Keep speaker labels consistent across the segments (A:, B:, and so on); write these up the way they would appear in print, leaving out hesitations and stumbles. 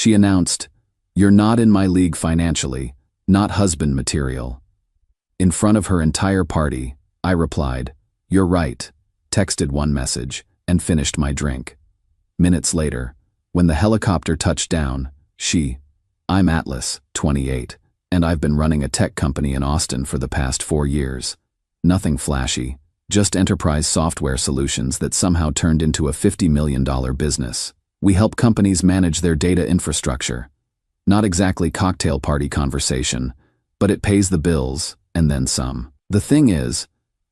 A: She announced, "You're not in my league financially, not husband material." In front of her entire party, I replied, "You're right," texted one message, and finished my drink. Minutes later, when the helicopter touched down, I'm Atlas, 28, and I've been running a tech company in Austin for the past 4 years. Nothing flashy, just enterprise software solutions that somehow turned into a $50 million business. We help companies manage their data infrastructure. Not exactly cocktail party conversation, but it pays the bills, and then some. The thing is,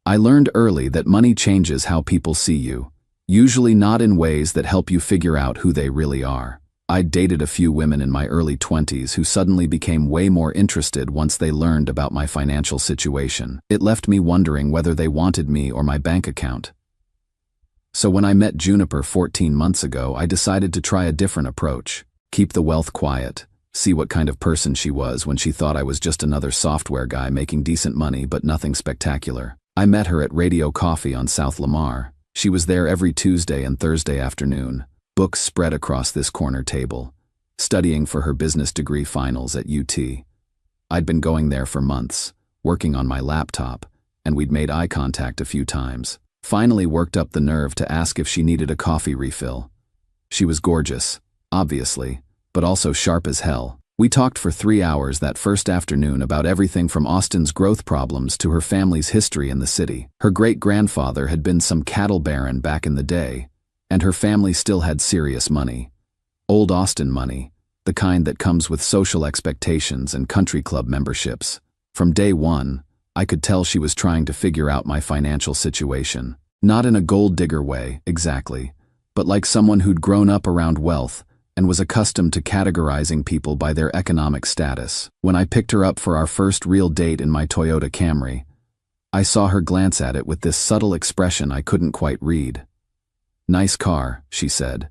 A: I learned early that money changes how people see you, usually not in ways that help you figure out who they really are. I'd dated a few women in my early 20s who suddenly became way more interested once they learned about my financial situation. It left me wondering whether they wanted me or my bank account. So when I met Juniper 14 months ago, I decided to try a different approach. Keep the wealth quiet. See what kind of person she was when she thought I was just another software guy making decent money but nothing spectacular. I met her at Radio Coffee on South Lamar. She was there every Tuesday and Thursday afternoon, books spread across this corner table, studying for her business degree finals at UT. I'd been going there for months, working on my laptop, and we'd made eye contact a few times. Finally worked up the nerve to ask if she needed a coffee refill. She was gorgeous, obviously, but also sharp as hell. We talked for 3 hours that first afternoon about everything from Austin's growth problems to her family's history in the city. Her great-grandfather had been some cattle baron back in the day, and her family still had serious money. Old Austin money, the kind that comes with social expectations and country club memberships. From day one, I could tell she was trying to figure out my financial situation. Not in a gold digger way, exactly, but like someone who'd grown up around wealth and was accustomed to categorizing people by their economic status. When I picked her up for our first real date in my Toyota Camry, I saw her glance at it with this subtle expression I couldn't quite read. "Nice car," she said,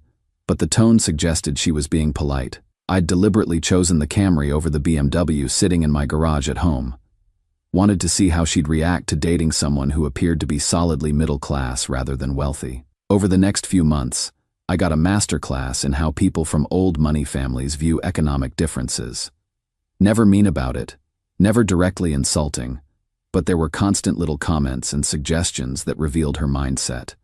A: but the tone suggested she was being polite. I'd deliberately chosen the Camry over the BMW sitting in my garage at home. Wanted to see how she'd react to dating someone who appeared to be solidly middle class rather than wealthy. Over the next few months, I got a masterclass in how people from old money families view economic differences. Never mean about it, never directly insulting, but there were constant little comments and suggestions that revealed her mindset.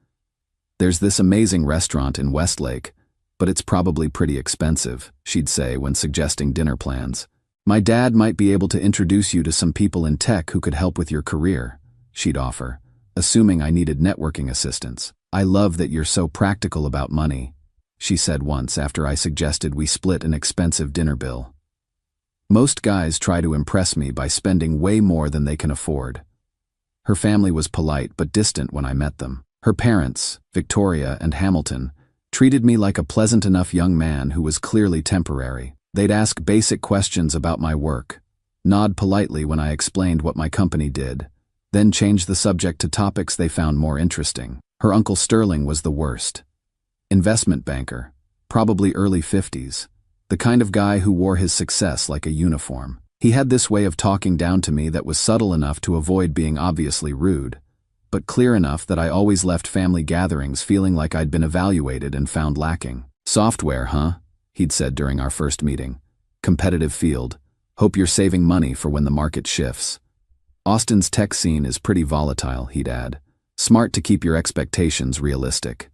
A: "There's this amazing restaurant in Westlake, but it's probably pretty expensive," she'd say when suggesting dinner plans. "My dad might be able to introduce you to some people in tech who could help with your career," she'd offer, assuming I needed networking assistance. "I love that you're so practical about money," she said once after I suggested we split an expensive dinner bill. Most guys try to impress me by spending way more than they can afford. Her family was polite but distant when I met them. Her parents, Victoria and Hamilton, treated me like a pleasant enough young man who was clearly temporary. They'd ask basic questions about my work, nod politely when I explained what my company did, then change the subject to topics they found more interesting. Her uncle Sterling was the worst. Investment banker, probably early 50s, the kind of guy who wore his success like a uniform. He had this way of talking down to me that was subtle enough to avoid being obviously rude, but clear enough that I always left family gatherings feeling like I'd been evaluated and found lacking. "Software, huh?" he'd said during our first meeting. "Competitive field. Hope you're saving money for when the market shifts." "Austin's tech scene is pretty volatile," he'd add. "Smart to keep your expectations realistic."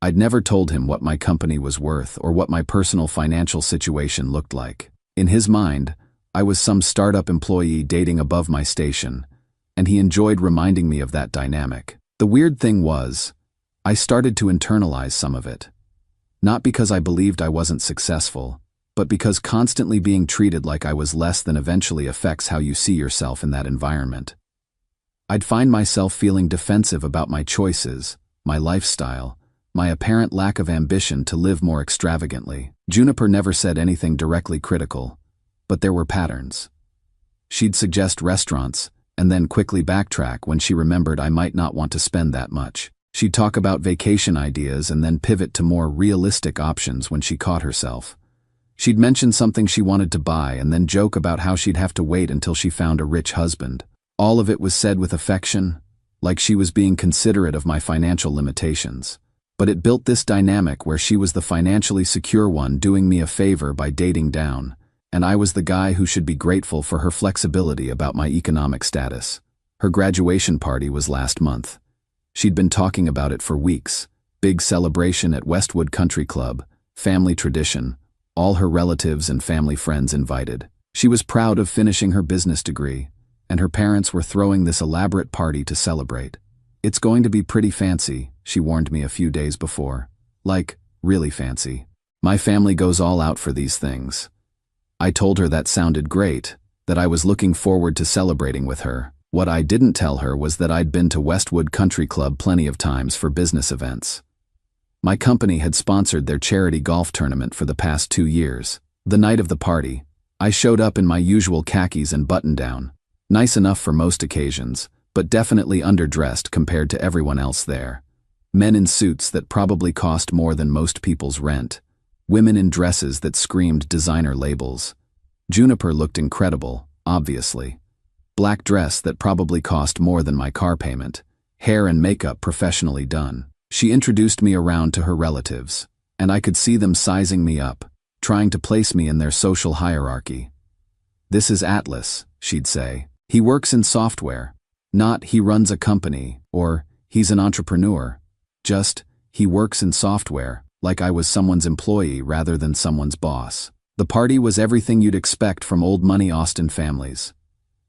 A: I'd never told him what my company was worth or what my personal financial situation looked like. In his mind, I was some startup employee dating above my station, and he enjoyed reminding me of that dynamic. The weird thing was, I started to internalize some of it. Not because I believed I wasn't successful, but because constantly being treated like I was less than eventually affects how you see yourself in that environment. I'd find myself feeling defensive about my choices, my lifestyle, my apparent lack of ambition to live more extravagantly. Juniper never said anything directly critical, but there were patterns. She'd suggest restaurants, and then quickly backtrack when she remembered I might not want to spend that much. She'd talk about vacation ideas and then pivot to more realistic options when she caught herself. She'd mention something she wanted to buy and then joke about how she'd have to wait until she found a rich husband. All of it was said with affection, like she was being considerate of my financial limitations. But it built this dynamic where she was the financially secure one doing me a favor by dating down, and I was the guy who should be grateful for her flexibility about my economic status. Her graduation party was last month. She'd been talking about it for weeks. Big celebration at Westwood Country Club, family tradition, all her relatives and family friends invited. She was proud of finishing her business degree, and her parents were throwing this elaborate party to celebrate. It's going to be pretty fancy, she warned me a few days before. Like, really fancy. My family goes all out for these things. I told her that sounded great, that I was looking forward to celebrating with her. What I didn't tell her was that I'd been to Westwood Country Club plenty of times for business events. My company had sponsored their charity golf tournament for the past 2 years. The night of the party, I showed up in my usual khakis and button-down. Nice enough for most occasions, but definitely underdressed compared to everyone else there. Men in suits that probably cost more than most people's rent. Women in dresses that screamed designer labels. Juniper looked incredible, obviously. Black dress that probably cost more than my car payment. Hair and makeup professionally done. She introduced me around to her relatives, and I could see them sizing me up, trying to place me in their social hierarchy. "This is Atlas," she'd say. "He works in software. Not he runs a company, or he's an entrepreneur. Just, he works in software, like I was someone's employee rather than someone's boss." The party was everything you'd expect from old money Austin families.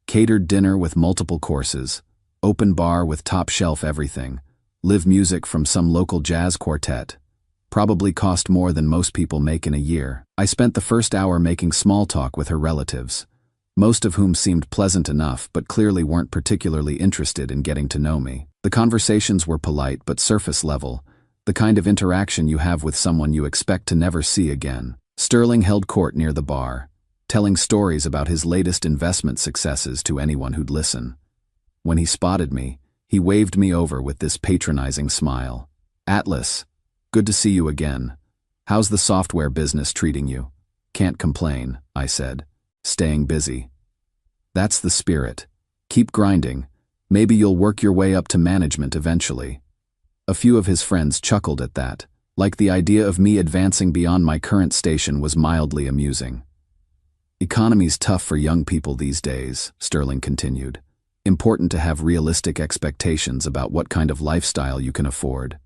A: Catered dinner with multiple courses, open bar with top-shelf everything, live music from some local jazz quartet. Probably cost more than most people make in a year. I spent the first hour making small talk with her relatives, most of whom seemed pleasant enough but clearly weren't particularly interested in getting to know me. The conversations were polite but surface level, the kind of interaction you have with someone you expect to never see again. Sterling held court near the bar, telling stories about his latest investment successes to anyone who'd listen. When he spotted me, he waved me over with this patronizing smile. "Atlas, good to see you again. How's the software business treating you?" "Can't complain," I said, staying busy. "That's the spirit. Keep grinding. Maybe you'll work your way up to management eventually." A few of his friends chuckled at that, like the idea of me advancing beyond my current station was mildly amusing. "Economy's tough for young people these days," Sterling continued. "Important to have realistic expectations about what kind of lifestyle you can afford."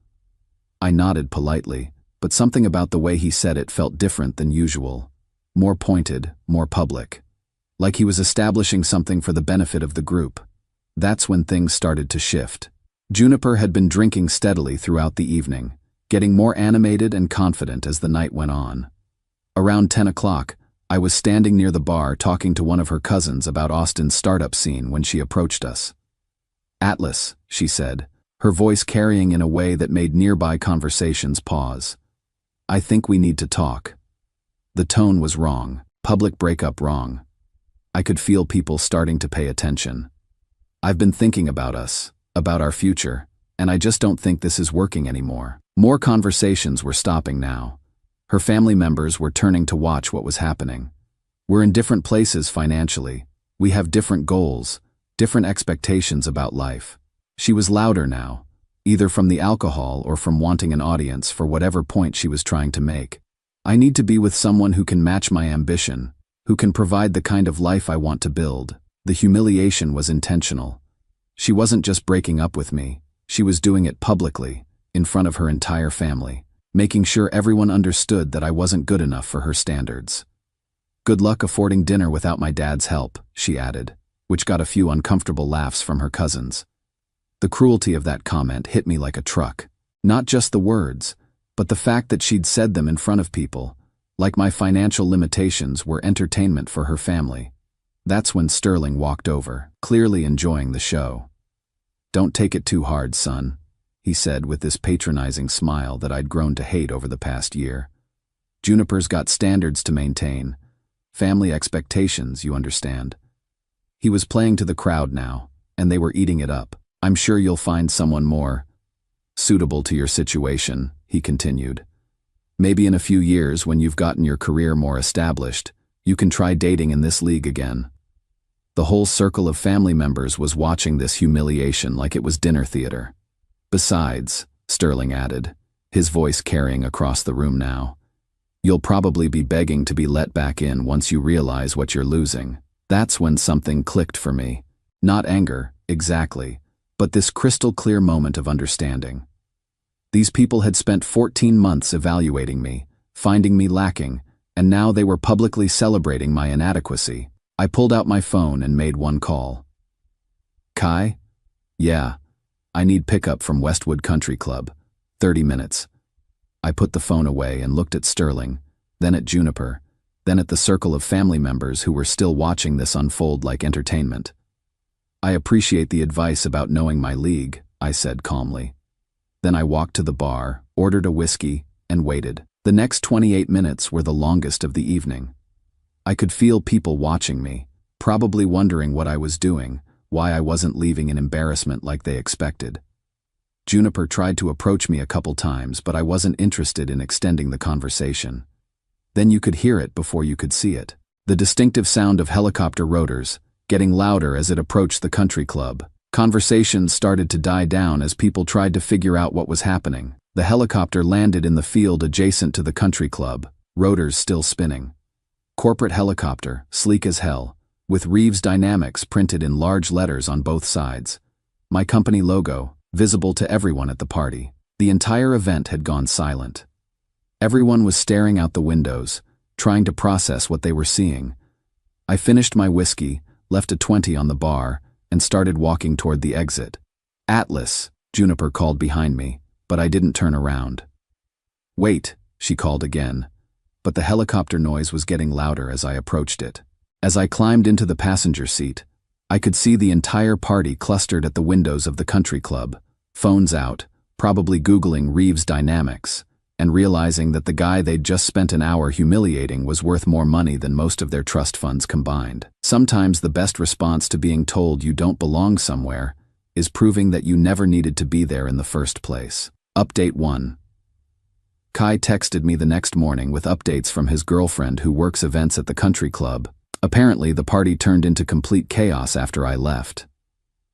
A: I nodded politely, but something about the way he said it felt different than usual. More pointed, more public. Like he was establishing something for the benefit of the group. That's when things started to shift. Juniper had been drinking steadily throughout the evening, getting more animated and confident as the night went on. Around 10 o'clock, I was standing near the bar talking to one of her cousins about Austin's startup scene when she approached us. "Atlas," she said, her voice carrying in a way that made nearby conversations pause. "I think we need to talk." The tone was wrong, public breakup wrong. I could feel people starting to pay attention. "I've been thinking about us, about our future, and I just don't think this is working anymore." More conversations were stopping now. Her family members were turning to watch what was happening. "We're in different places financially. We have different goals, different expectations about life." She was louder now, either from the alcohol or from wanting an audience for whatever point she was trying to make. "I need to be with someone who can match my ambition, who can provide the kind of life I want to build." The humiliation was intentional. She wasn't just breaking up with me, she was doing it publicly, in front of her entire family, making sure everyone understood that I wasn't good enough for her standards. "Good luck affording dinner without my dad's help," she added, which got a few uncomfortable laughs from her cousins. The cruelty of that comment hit me like a truck. Not just the words, but the fact that she'd said them in front of people, like my financial limitations were entertainment for her family. That's when Sterling walked over, clearly enjoying the show. "Don't take it too hard, son," he said with this patronizing smile that I'd grown to hate over the past year. "Juniper's got standards to maintain. Family expectations, you understand." He was playing to the crowd now, and they were eating it up. "I'm sure you'll find someone more suitable to your situation," he continued. "Maybe in a few years when you've gotten your career more established, you can try dating in this league again." The whole circle of family members was watching this humiliation like it was dinner theater. "Besides," Sterling added, his voice carrying across the room now. You'll probably be begging to be let back in once you realize what you're losing. That's when something clicked for me. Not anger, exactly, but this crystal clear moment of understanding. These people had spent 14 months evaluating me, finding me lacking, and now they were publicly celebrating my inadequacy. I pulled out my phone and made one call. Kai? Yeah. I need pickup from Westwood Country Club. 30 minutes. I put the phone away and looked at Sterling, then at Juniper, then at the circle of family members who were still watching this unfold like entertainment. I appreciate the advice about knowing my league, I said calmly. Then I walked to the bar, ordered a whiskey, and waited. The next 28 minutes were the longest of the evening. I could feel people watching me, probably wondering what I was doing, why I wasn't leaving in embarrassment like they expected. Juniper tried to approach me a couple times, but I wasn't interested in extending the conversation. Then you could hear it before you could see it. The distinctive sound of helicopter rotors, getting louder as it approached the country club. Conversations started to die down as people tried to figure out what was happening. The helicopter landed in the field adjacent to the country club, rotors still spinning. Corporate helicopter, sleek as hell, with Reeves Dynamics printed in large letters on both sides. My company logo, visible to everyone at the party. The entire event had gone silent. Everyone was staring out the windows, trying to process what they were seeing. I finished my whiskey, left a 20 on the bar, and started walking toward the exit. Atlas, Juniper called behind me, but I didn't turn around. Wait, she called again, but the helicopter noise was getting louder as I approached it. As I climbed into the passenger seat, I could see the entire party clustered at the windows of the country club, phones out, probably Googling Reeves Dynamics, and realizing that the guy they'd just spent an hour humiliating was worth more money than most of their trust funds combined. Sometimes the best response to being told you don't belong somewhere is proving that you never needed to be there in the first place. Update 1. Kai texted me the next morning with updates from his girlfriend who works events at the country club. Apparently, the party turned into complete chaos after I left.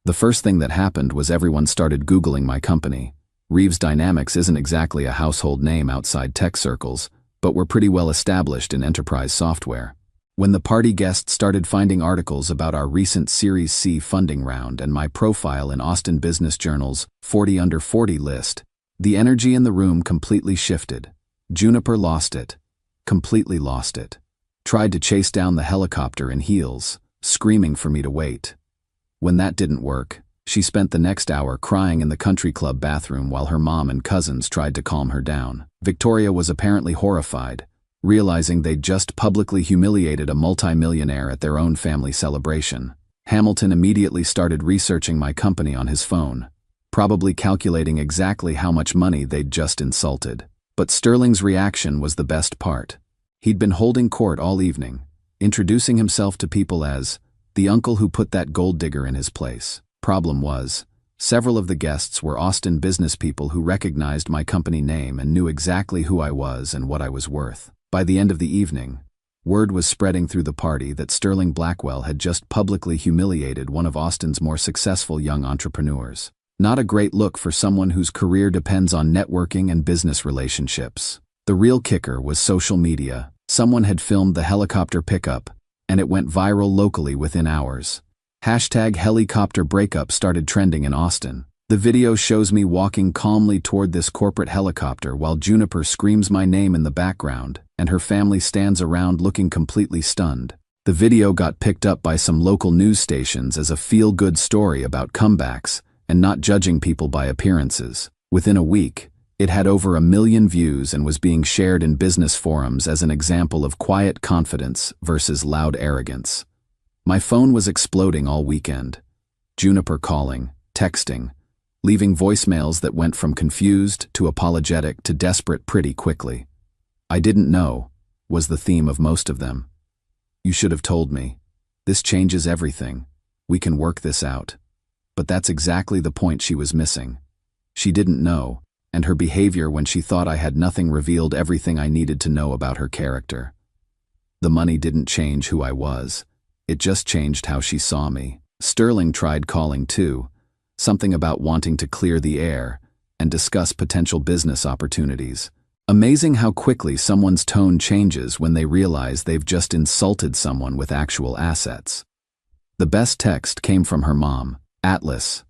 A: The first thing that happened was everyone started Googling my company. Reeves Dynamics isn't exactly a household name outside tech circles, but we're pretty well established in enterprise software. When the party guests started finding articles about our recent Series C funding round and my profile in Austin Business Journal's 40 Under 40 list, the energy in the room completely shifted. Juniper lost it. Completely lost it. Tried to chase down the helicopter in heels, screaming for me to wait. When that didn't work, she spent the next hour crying in the country club bathroom while her mom and cousins tried to calm her down. Victoria was apparently horrified, realizing they'd just publicly humiliated a multimillionaire at their own family celebration. Hamilton immediately started researching my company on his phone, probably calculating exactly how much money they'd just insulted. But Sterling's reaction was the best part. He'd been holding court all evening, introducing himself to people as the uncle who put that gold digger in his place. Problem was, several of the guests were Austin business people who recognized my company name and knew exactly who I was and what I was worth. By the end of the evening, word was spreading through the party that Sterling Blackwell had just publicly humiliated one of Austin's more successful young entrepreneurs. Not a great look for someone whose career depends on networking and business relationships. The real kicker was social media. Someone had filmed the helicopter pickup, and it went viral locally within hours. #helicopter breakup started trending in Austin. The video shows me walking calmly toward this corporate helicopter while Juniper screams my name in the background, and her family stands around looking completely stunned. The video got picked up by some local news stations as a feel-good story about comebacks and not judging people by appearances. Within a week, it had over 1 million views and was being shared in business forums as an example of quiet confidence versus loud arrogance. My phone was exploding all weekend. Juniper calling, texting, leaving voicemails that went from confused to apologetic to desperate pretty quickly. I didn't know, was the theme of most of them. You should have told me. This changes everything. We can work this out. But that's exactly the point she was missing. She didn't know, and her behavior when she thought I had nothing revealed everything I needed to know about her character. The money didn't change who I was. It just changed how she saw me. Sterling tried calling too, something about wanting to clear the air, and discuss potential business opportunities. Amazing how quickly someone's tone changes when they realize they've just insulted someone with actual assets. The best text came from her mom. Atlas,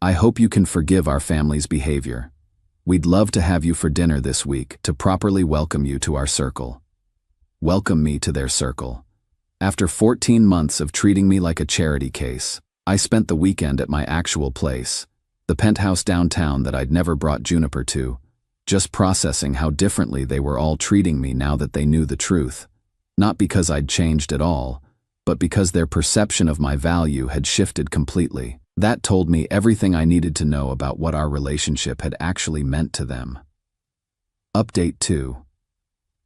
A: I hope you can forgive our family's behavior. We'd love to have you for dinner this week to properly welcome you to our circle. Welcome me to their circle. After 14 months of treating me like a charity case, I spent the weekend at my actual place, the penthouse downtown that I'd never brought Juniper to, just processing how differently they were all treating me now that they knew the truth. Not because I'd changed at all, but because their perception of my value had shifted completely. That told me everything I needed to know about what our relationship had actually meant to them. Update 2.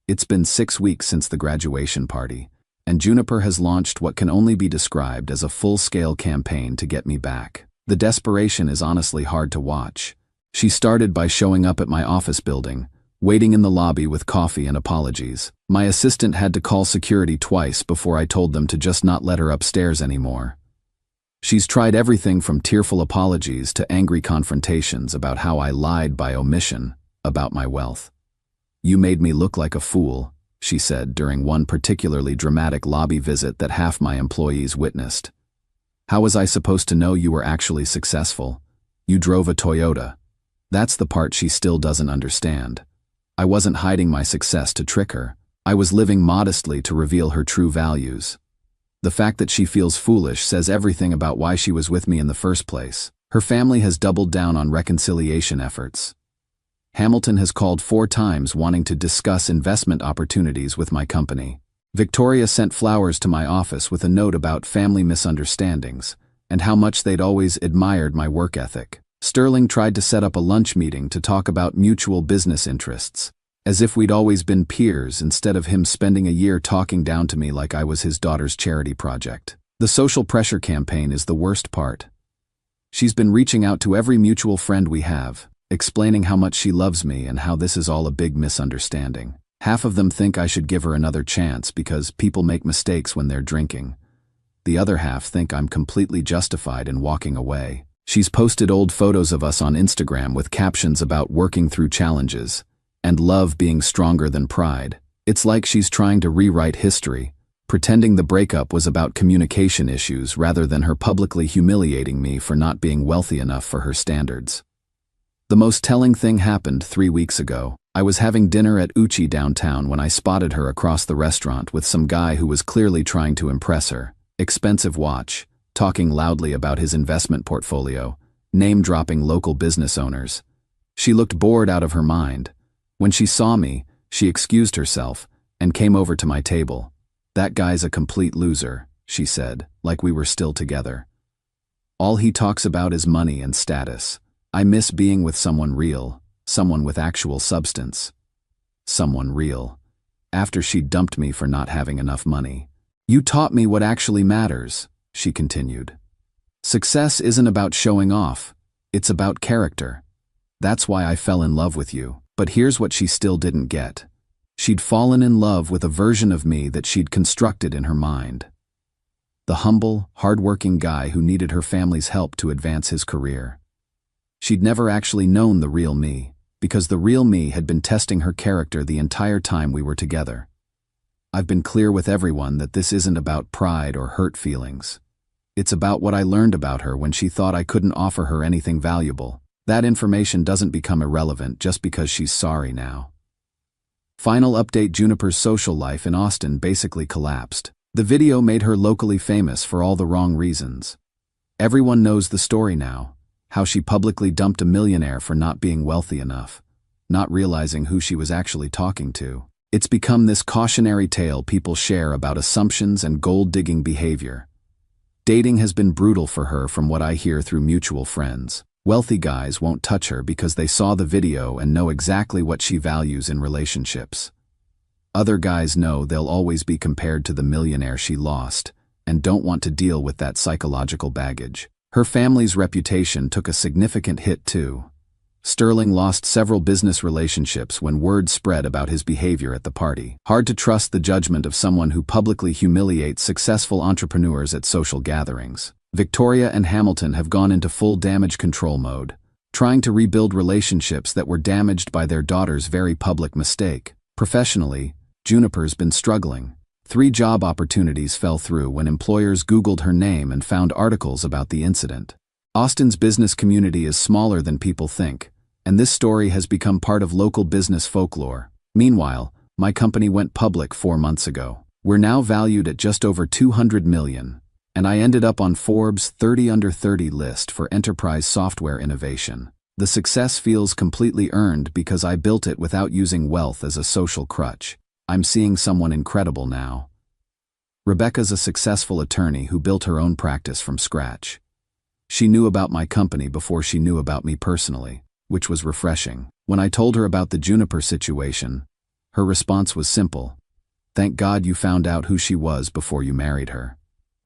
A: It's been 6 weeks since the graduation party, and Juniper has launched what can only be described as a full-scale campaign to get me back. The desperation is honestly hard to watch. She started by showing up at my office building, waiting in the lobby with coffee and apologies. My assistant had to call security twice before I told them to just not let her upstairs anymore. She's tried everything from tearful apologies to angry confrontations about how I lied by omission about my wealth. You made me look like a fool, she said during one particularly dramatic lobby visit that half my employees witnessed. How was I supposed to know you were actually successful? You drove a Toyota. That's the part she still doesn't understand. I wasn't hiding my success to trick her. I was living modestly to reveal her true values. The fact that she feels foolish says everything about why she was with me in the first place. Her family has doubled down on reconciliation efforts. Hamilton has called 4 times wanting to discuss investment opportunities with my company. Victoria sent flowers to my office with a note about family misunderstandings and how much they'd always admired my work ethic. Sterling tried to set up a lunch meeting to talk about mutual business interests, as if we'd always been peers instead of him spending a year talking down to me like I was his daughter's charity project. The social pressure campaign is the worst part. She's been reaching out to every mutual friend we have, explaining how much she loves me and how this is all a big misunderstanding. Half of them think I should give her another chance because people make mistakes when they're drinking. The other half think I'm completely justified in walking away. She's posted old photos of us on Instagram with captions about working through challenges and love being stronger than pride. It's like she's trying to rewrite history, pretending the breakup was about communication issues rather than her publicly humiliating me for not being wealthy enough for her standards. The most telling thing happened 3 weeks ago. I was having dinner at Qley downtown when I spotted her across the restaurant with some guy who was clearly trying to impress her. Expensive watch, talking loudly about his investment portfolio, name-dropping local business owners. She looked bored out of her mind. When she saw me, she excused herself and came over to my table. That guy's a complete loser, she said, like we were still together. All he talks about is money and status. I miss being with someone real, someone with actual substance. Someone real. After she dumped me for not having enough money. You taught me what actually matters, she continued. Success isn't about showing off, it's about character. That's why I fell in love with you. But here's what she still didn't get. She'd fallen in love with a version of me that she'd constructed in her mind. The humble, hard-working guy who needed her family's help to advance his career. She'd never actually known the real me, because the real me had been testing her character the entire time we were together. I've been clear with everyone that this isn't about pride or hurt feelings. It's about what I learned about her when she thought I couldn't offer her anything valuable. That information doesn't become irrelevant just because she's sorry now. Final update: Juniper's social life in Austin basically collapsed. The video made her locally famous for all the wrong reasons. Everyone knows the story now, how she publicly dumped a millionaire for not being wealthy enough, not realizing who she was actually talking to. It's become this cautionary tale people share about assumptions and gold-digging behavior. Dating has been brutal for her from what I hear through mutual friends. Wealthy guys won't touch her because they saw the video and know exactly what she values in relationships. Other guys know they'll always be compared to the millionaire she lost and don't want to deal with that psychological baggage. Her family's reputation took a significant hit too. Sterling lost several business relationships when word spread about his behavior at the party. Hard to trust the judgment of someone who publicly humiliates successful entrepreneurs at social gatherings. Victoria and Hamilton have gone into full damage control mode, trying to rebuild relationships that were damaged by their daughter's very public mistake. Professionally, Juniper's been struggling. 3 job opportunities fell through when employers Googled her name and found articles about the incident. Austin's business community is smaller than people think, and this story has become part of local business folklore. Meanwhile, my company went public 4 months ago. We're now valued at just over $200 million, and I ended up on Forbes' 30 Under 30 list for enterprise software innovation. The success feels completely earned because I built it without using wealth as a social crutch. I'm seeing someone incredible now. Rebecca's a successful attorney who built her own practice from scratch. She knew about my company before she knew about me personally, which was refreshing. When I told her about the Juniper situation, her response was simple. Thank God you found out who she was before you married her.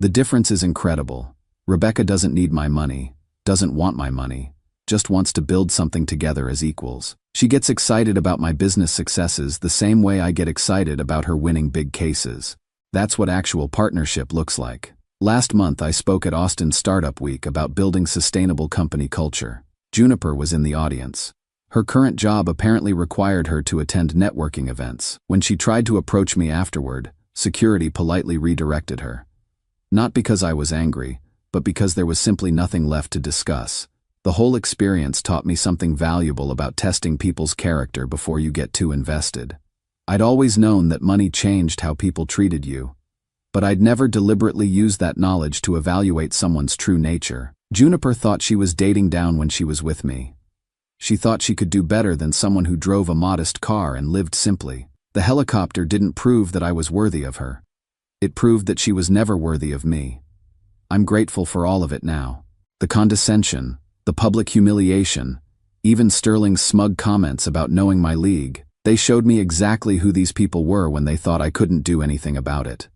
A: The difference is incredible. Rebecca doesn't need my money, doesn't want my money, just wants to build something together as equals. She gets excited about my business successes the same way I get excited about her winning big cases. That's what actual partnership looks like. Last month I spoke at Austin Startup Week about building sustainable company culture. Juniper was in the audience. Her current job apparently required her to attend networking events. When she tried to approach me afterward, security politely redirected her. Not because I was angry, but because there was simply nothing left to discuss. The whole experience taught me something valuable about testing people's character before you get too invested. I'd always known that money changed how people treated you, but I'd never deliberately used that knowledge to evaluate someone's true nature. Juniper thought she was dating down when she was with me. She thought she could do better than someone who drove a modest car and lived simply. The helicopter didn't prove that I was worthy of her. It proved that she was never worthy of me. I'm grateful for all of it now. The condescension, the public humiliation, even Sterling's smug comments about knowing my league. They showed me exactly who these people were when they thought I couldn't do anything about it.